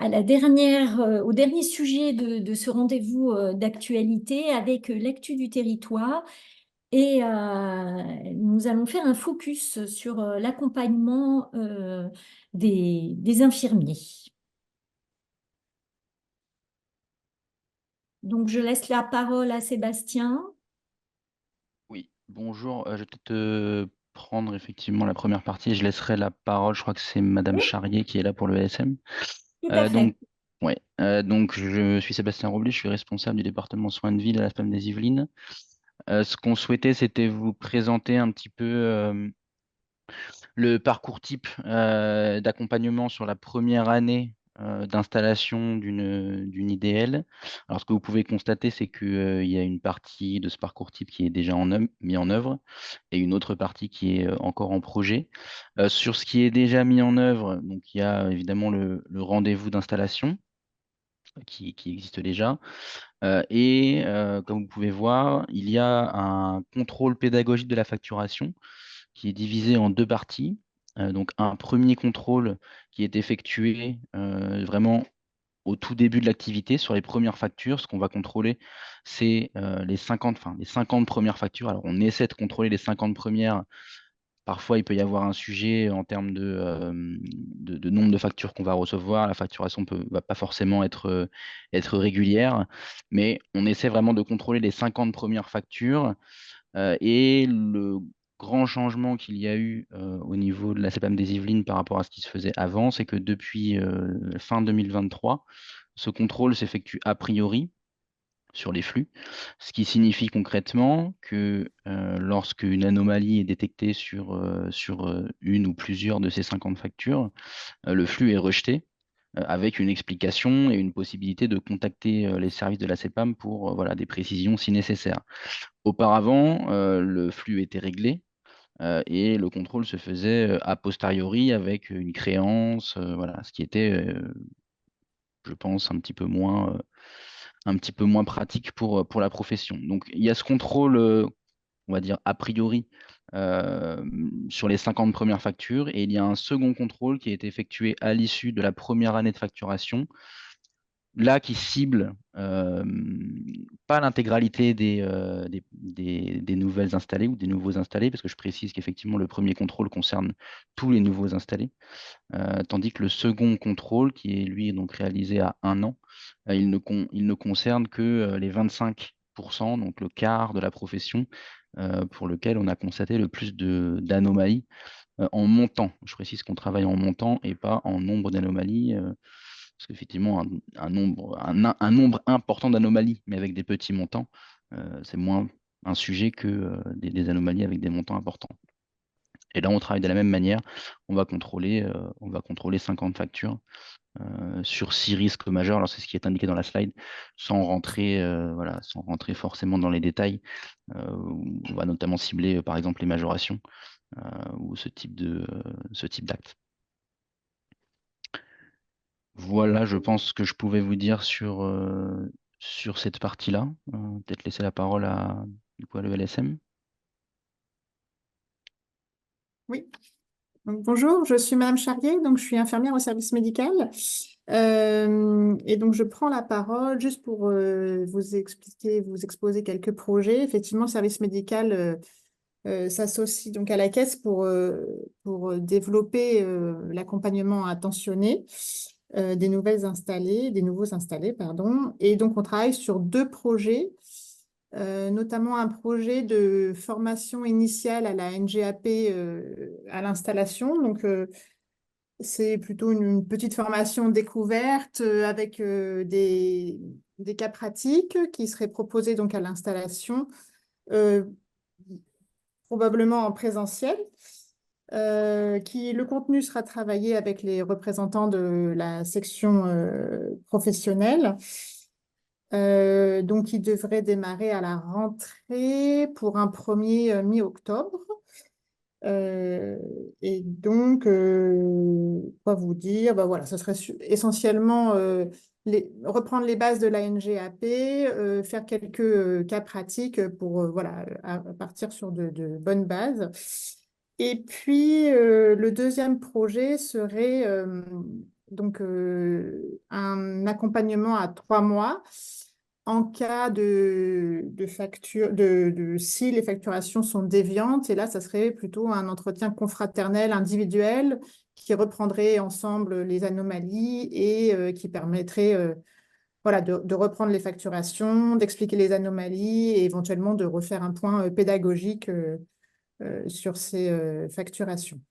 au dernier sujet de ce rendez-vous d'actualité avec l'actu du territoire. Et nous allons faire un focus sur l'accompagnement des infirmiers. Donc, je laisse la parole à Sébastien. Oui, bonjour. Je vais peut-être prendre effectivement la première partie et je laisserai la parole. Je crois que c'est Madame Charrier qui est là pour le LSM. Tout à fait. Donc, je suis Sébastien Roblé, je suis responsable du département soins de ville à la FEM des Yvelines. Ce qu'on souhaitait, c'était vous présenter un petit peu le parcours type d'accompagnement sur la première année d'installation d'une IDL. Alors, ce que vous pouvez constater, c'est qu'il y a une partie de ce parcours type qui est déjà mis en œuvre et une autre partie qui est encore en projet. Sur ce qui est déjà mis en œuvre, donc, il y a évidemment le rendez-vous d'installation qui existe déjà. Comme vous pouvez voir, il y a un contrôle pédagogique de la facturation qui est divisé en 2 parties. Donc un premier contrôle qui est effectué vraiment au tout début de l'activité sur les premières factures. Ce qu'on va contrôler, c'est les 50 premières factures. Alors on essaie de contrôler les 50 premières. Parfois, il peut y avoir un sujet en termes de nombre de factures qu'on va recevoir. La facturation ne va pas forcément être régulière, mais on essaie vraiment de contrôler les 50 premières factures. Et le grand changement qu'il y a eu au niveau de la CPAM des Yvelines par rapport à ce qui se faisait avant, c'est que depuis fin 2023, ce contrôle s'effectue a priori sur les flux, ce qui signifie concrètement que lorsqu'une anomalie est détectée sur une ou plusieurs de ces 50 factures, le flux est rejeté avec une explication et une possibilité de contacter les services de la CPAM pour des précisions si nécessaire. Auparavant, le flux était réglé et le contrôle se faisait a posteriori avec une créance, ce qui était, je pense, un petit peu moins pratique pour la profession. Donc, il y a ce contrôle, on va dire, a priori, sur les 50 premières factures, et il y a un second contrôle qui est effectué à l'issue de la première année de facturation, là qui cible pas l'intégralité des nouvelles installées ou des nouveaux installés, parce que je précise qu'effectivement le premier contrôle concerne tous les nouveaux installés, tandis que le second contrôle, qui est lui donc réalisé à 1 an, il ne concerne que les 25%, donc le quart de la profession, pour lequel on a constaté le plus d'anomalies en montant. Je précise qu'on travaille en montant et pas en nombre d'anomalies, parce qu'effectivement, un nombre important d'anomalies, mais avec des petits montants, c'est moins un sujet que des anomalies avec des montants importants. Et là, on travaille de la même manière. On va contrôler 50 factures sur 6 risques majeurs. Alors, c'est ce qui est indiqué dans la slide, sans rentrer forcément dans les détails. On va notamment cibler, par exemple, les majorations ou ce type d'actes. Voilà, je pense que je pouvais vous dire sur cette partie-là. Peut-être laisser la parole à l'ELSM. Oui. Donc, bonjour, je suis Madame Charrier, donc je suis infirmière au service médical. Et donc je prends la parole juste pour vous exposer quelques projets. Effectivement, le service médical s'associe donc à la caisse pour développer l'accompagnement attentionné des nouveaux installés, pardon. Et donc on travaille sur 2 projets. Notamment un projet de formation initiale à la NGAP à l'installation. Donc, c'est plutôt une petite formation découverte avec des cas pratiques qui seraient proposés donc à l'installation, probablement en présentiel. Le contenu sera travaillé avec les représentants de la section professionnelle. Donc, il devrait démarrer à la rentrée pour un premier mi-octobre. Et donc, quoi vous dire? Ben voilà, ce serait essentiellement reprendre les bases de la NGAP, faire quelques cas pratiques pour voilà, à partir sur de bonnes bases. Et puis, le deuxième projet serait donc un accompagnement à 3 mois en cas si les facturations sont déviantes. Et là, ça serait plutôt un entretien confraternel individuel qui reprendrait ensemble les anomalies et qui permettrait voilà, de reprendre les facturations, d'expliquer les anomalies et éventuellement de refaire un point pédagogique sur ces facturations.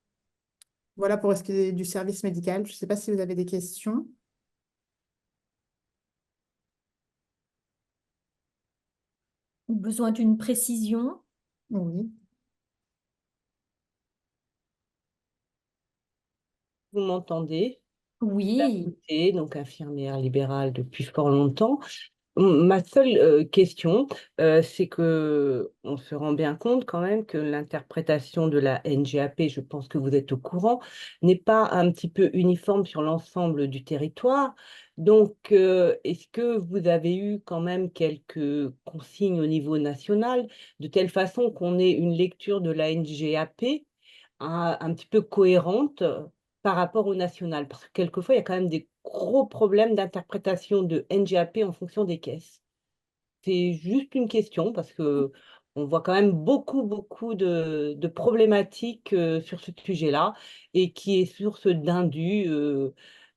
Voilà pour ce qui est du service médical. Je ne sais pas si vous avez des questions. Besoin d'une précision? Oui. Vous m'entendez? Oui. Donc infirmière libérale depuis fort longtemps. Ma seule question, c'est que on se rend bien compte quand même que l'interprétation de la NGAP, je pense que vous êtes au courant, n'est pas un petit peu uniforme sur l'ensemble du territoire. Donc, est-ce que vous avez eu quand même quelques consignes au niveau national, de telle façon qu'on ait une lecture de la NGAP un petit peu cohérente par rapport au national? Parce que quelquefois, il y a quand même des gros problèmes d'interprétation de NGAP en fonction des caisses. C'est juste une question parce que on voit quand même beaucoup de problématiques sur ce sujet-là et qui est source d'indus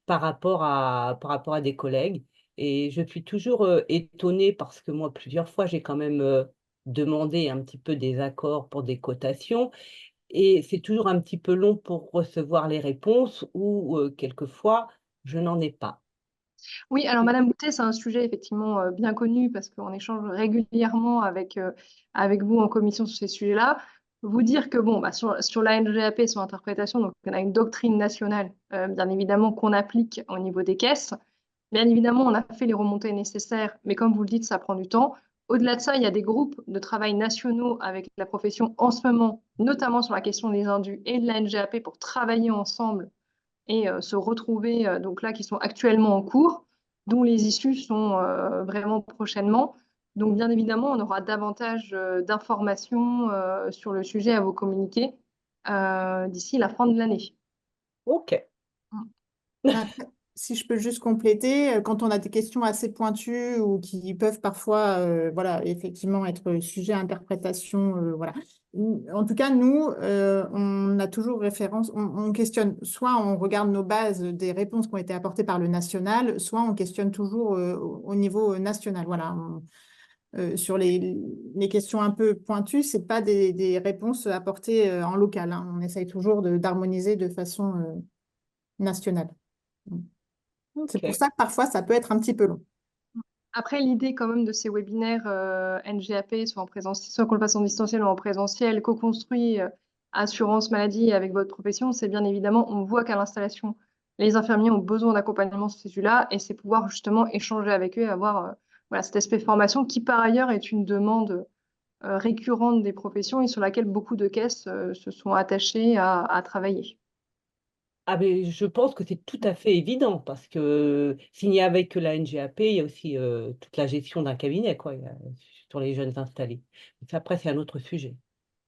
par rapport à des collègues. Et je suis toujours étonnée parce que moi, plusieurs fois, j'ai quand même demandé un petit peu des accords pour des cotations. Et c'est toujours un petit peu long pour recevoir les réponses ou quelquefois, je n'en ai pas. Oui, alors Madame Boutet, c'est un sujet effectivement bien connu parce qu'on échange régulièrement avec vous en commission sur ces sujets-là. Vous dire que bon, bah, sur la NGAP, son interprétation, donc on a une doctrine nationale, bien évidemment, qu'on applique au niveau des caisses. Bien évidemment, on a fait les remontées nécessaires, mais comme vous le dites, ça prend du temps. Au-delà de ça, il y a des groupes de travail nationaux avec la profession en ce moment, notamment sur la question des indus et de la NGAP pour travailler ensemble et se retrouver, donc là, qui sont actuellement en cours, dont les issues sont vraiment prochainement. Donc, bien évidemment, on aura davantage d'informations sur le sujet à vous communiquer d'ici la fin de l'année. OK. Après, si je peux juste compléter, quand on a des questions assez pointues ou qui peuvent parfois, voilà, effectivement être sujet à interprétation, voilà. En tout cas, nous, on a toujours référence, on questionne, soit on regarde nos bases des réponses qui ont été apportées par le national, soit on questionne toujours au niveau national. Voilà. Sur les questions un peu pointues, ce n'est pas des réponses apportées en local, hein. On essaye toujours d'harmoniser de façon nationale. C'est pour Ok. ça que parfois, ça peut être un petit peu long. Après, l'idée quand même de ces webinaires NGAP, soit en présentiel, soit qu'on le fasse en distanciel ou en présentiel, co-construit assurance maladie avec votre profession, c'est bien évidemment, on voit qu'à l'installation, les infirmiers ont besoin d'accompagnement sur ces sujets-là, et c'est pouvoir justement échanger avec eux et avoir voilà, cet aspect formation qui, par ailleurs, est une demande récurrente des professions et sur laquelle beaucoup de caisses se sont attachées à travailler. Ah, mais je pense que c'est tout à fait évident parce que s'il n'y avait que la NGAP, il y a aussi toute la gestion d'un cabinet, quoi, sur les jeunes installés. Mais ça, après, c'est un autre sujet.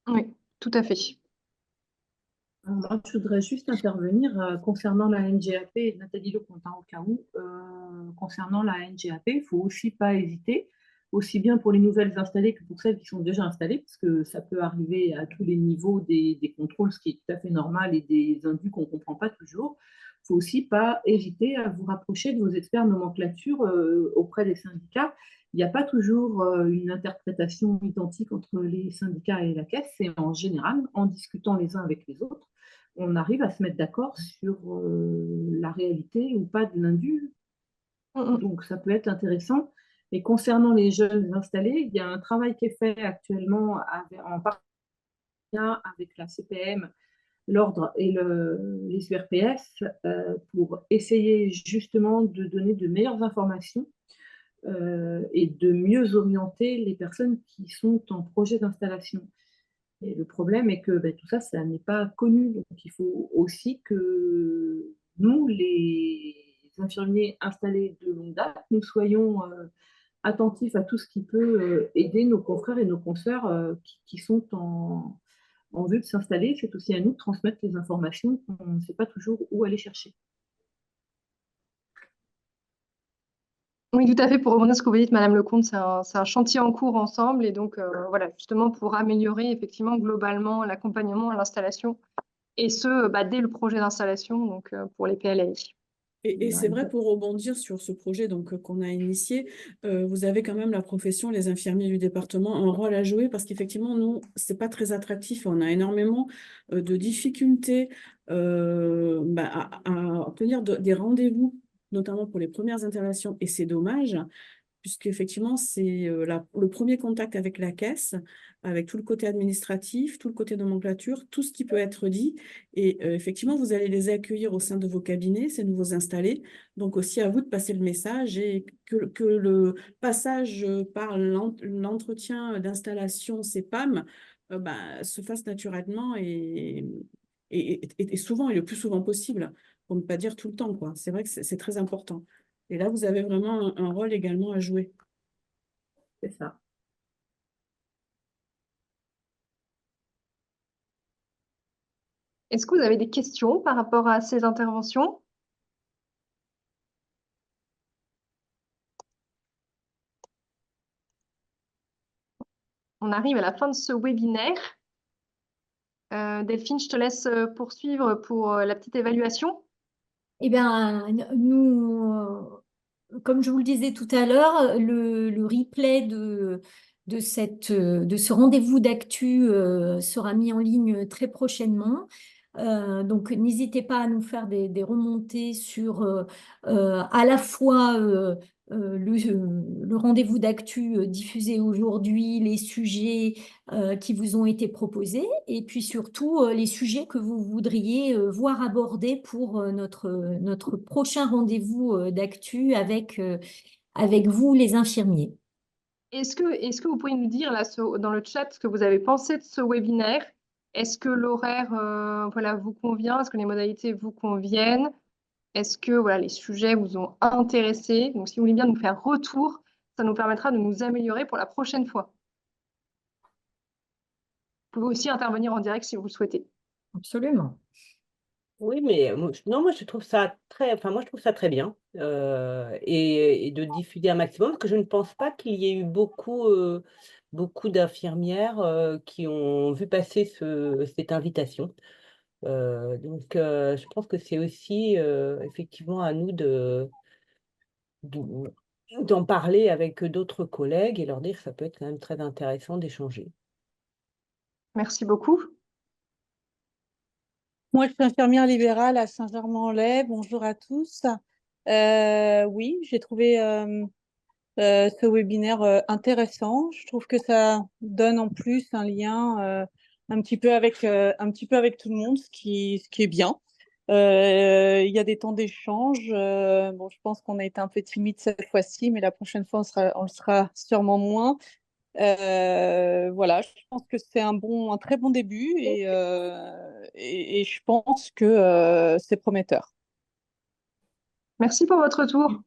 Oui, tout à fait. Moi, je voudrais juste intervenir concernant la NGAP, et Nathalie Lecontin au cas où. Concernant la NGAP, il ne faut aussi pas hésiter, aussi bien pour les nouvelles installées que pour celles qui sont déjà installées, parce que ça peut arriver à tous les niveaux des contrôles, ce qui est tout à fait normal, et des indus qu'on ne comprend pas toujours. Il ne faut aussi pas hésiter à vous rapprocher de vos experts nomenclature auprès des syndicats. Il n'y a pas toujours une interprétation identique entre les syndicats et la caisse, c'est en général, en discutant les uns avec les autres, on arrive à se mettre d'accord sur la réalité ou pas de l'indu. Donc, ça peut être intéressant. Et concernant les jeunes installés, il y a un travail qui est fait actuellement en partenariat avec la CPM, l'Ordre et les URPS pour essayer justement de donner de meilleures informations et de mieux orienter les personnes qui sont en projet d'installation. Et le problème est que tout ça, ça n'est pas connu. Donc, il faut aussi que nous, les infirmiers installés de longue date, nous soyons attentifs à tout ce qui peut aider nos confrères et nos consoeurs qui sont en vue de s'installer. C'est aussi à nous de transmettre les informations qu'on ne sait pas toujours où aller chercher. Oui, tout à fait. Pour rebondir sur ce que vous dites, Madame Lecomte, c'est un chantier en cours ensemble. Et donc, voilà, justement, pour améliorer effectivement globalement l'accompagnement à l'installation, et ce, dès le projet d'installation, donc pour les PLAI. Et c'est vrai, pour rebondir sur ce projet qu'on a initié, vous avez quand même la profession, les infirmiers du département, un rôle à jouer parce qu'effectivement, nous, c'est pas très attractif. On a énormément de difficultés à obtenir des rendez-vous, notamment pour les premières interventions, et c'est dommage, puisqu'effectivement, c'est le premier contact avec la caisse, avec tout le côté administratif, tout le côté nomenclature, tout ce qui peut être dit. Et effectivement, vous allez les accueillir au sein de vos cabinets, ces nouveaux installés. Donc aussi à vous de passer le message et que le passage par l'entretien d'installation CEPAM se fasse naturellement et souvent, et le plus souvent possible, pour ne pas dire tout le temps, quoi. C'est vrai que c'est très important. Et là, vous avez vraiment un rôle également à jouer. C'est ça. Est-ce que vous avez des questions par rapport à ces interventions? On arrive à la fin de ce webinaire. Delphine, je te laisse poursuivre pour la petite évaluation. Eh bien, nous, comme je vous le disais tout à l'heure, le replay de ce rendez-vous d'actu sera mis en ligne très prochainement. Donc, n'hésitez pas à nous faire des remontées sur à la fois le rendez-vous d'actu diffusé aujourd'hui, les sujets qui vous ont été proposés, et puis surtout les sujets que vous voudriez voir abordés pour notre prochain rendez-vous d'actu avec vous, les infirmiers. Est-ce que vous pouvez nous dire là, dans le chat ce que vous avez pensé de ce webinaire? Est-ce que l'horaire voilà, vous convient? Est-ce que les modalités vous conviennent? Est-ce que voilà, les sujets vous ont intéressé? Donc, si vous voulez bien nous faire retour, ça nous permettra de nous améliorer pour la prochaine fois. Vous pouvez aussi intervenir en direct si vous le souhaitez. Absolument. Oui, mais non, moi je trouve ça moi je trouve ça très bien et de diffuser un maximum, parce que je ne pense pas qu'il y ait eu beaucoup d'infirmières qui ont vu passer cette invitation. Donc je pense que c'est aussi effectivement à nous de- d'en parler avec d'autres collègues et leur dire que ça peut être quand même très intéressant d'échanger. Merci beaucoup. Moi, je suis infirmière libérale à Saint-Germain-en-Laye. Bonjour à tous. Oui, j'ai trouvé ce webinaire intéressant. Je trouve que ça donne en plus un lien un petit peu avec tout le monde, ce qui est bien. Il y a des temps d'échange. Bon, je pense qu'on a été un peu timide cette fois-ci, mais la prochaine fois, on le sera sûrement moins. Voilà, je pense que c'est un très bon début et je pense que c'est prometteur. Merci pour votre retour.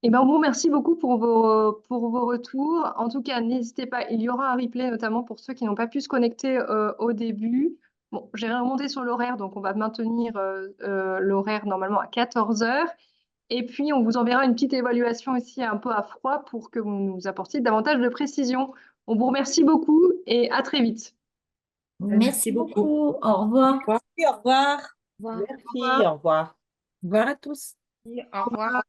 Eh ben, on vous remercie beaucoup pour vos retours. En tout cas, n'hésitez pas, il y aura un replay, notamment pour ceux qui n'ont pas pu se connecter au début. Bon, j'ai remonté sur l'horaire, donc on va maintenir l'horaire normalement à 14 heures. Et puis, on vous enverra une petite évaluation aussi un peu à froid pour que vous nous apportiez davantage de précision. On vous remercie beaucoup et à très vite. Merci beaucoup. Au revoir. Au revoir. Merci, au revoir. Au revoir à tous. Au revoir.